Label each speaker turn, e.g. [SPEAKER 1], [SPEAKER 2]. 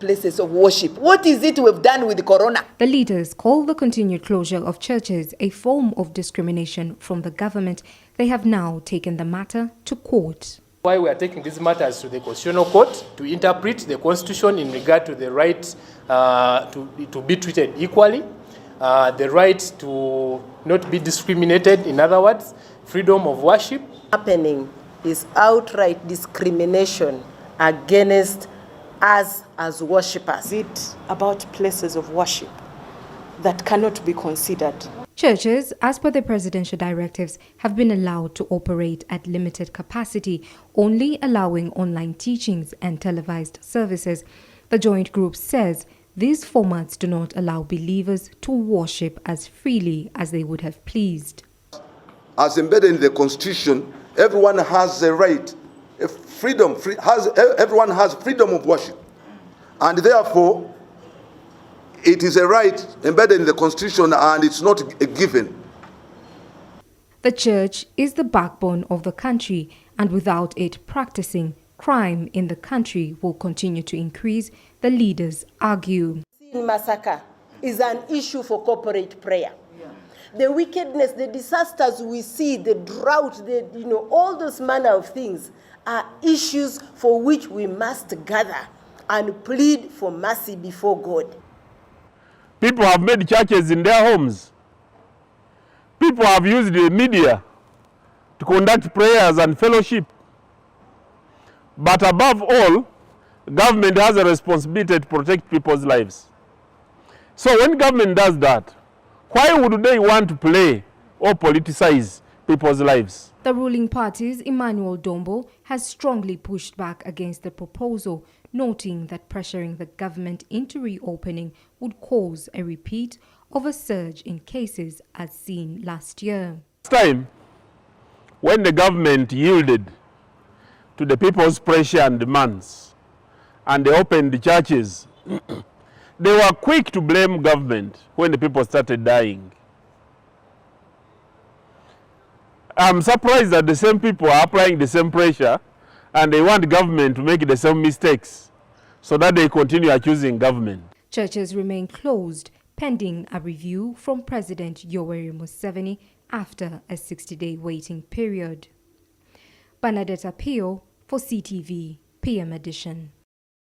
[SPEAKER 1] Places of worship. What is it we've done with Corona?
[SPEAKER 2] The leaders call the continued closure of churches a form of discrimination from the government. They have now taken the matter to court.
[SPEAKER 3] Why we are taking these matters to the Constitutional Court to interpret the Constitution in regard to the right to be treated equally, the right to not be discriminated, in other words, freedom of worship.
[SPEAKER 1] Happening is outright discrimination against us as worshippers.
[SPEAKER 4] Is it about places of worship that cannot be considered?
[SPEAKER 2] Churches, as per the presidential directives, have been allowed to operate at limited capacity, only allowing online teachings and televised services. The joint group says these formats do not allow believers to worship as freely as they would have pleased.
[SPEAKER 5] As embedded in the Constitution, everyone has a right, everyone has freedom of worship. And therefore, it is a right embedded in the Constitution and it's not a given.
[SPEAKER 2] The church is the backbone of the country, and without it practicing, crime in the country will continue to increase, the leaders argue.
[SPEAKER 1] Massacre is an issue for corporate prayer. The wickedness, the disasters we see, the drought, all those manner of things are issues for which we must gather and plead for mercy before God.
[SPEAKER 6] People have made churches in their homes. People have used the media to conduct prayers and fellowship. But above all, government has a responsibility to protect people's lives. So when government does that, why would they want to play or politicize people's lives?
[SPEAKER 2] The ruling party's Emmanuel Dombo has strongly pushed back against the proposal, noting that pressuring the government into reopening would cause a repeat of a surge in cases as seen last year.
[SPEAKER 6] Last time, when the government yielded to the people's pressure and demands, and they opened the churches, they were quick to blame government when the people started dying. I'm surprised that the same people are applying the same pressure and they want government to make the same mistakes so that they continue accusing government.
[SPEAKER 2] Churches remain closed pending a review from President Yoweri Museveni after a 60-day waiting period. Bernadette Apio for CTV PM Edition.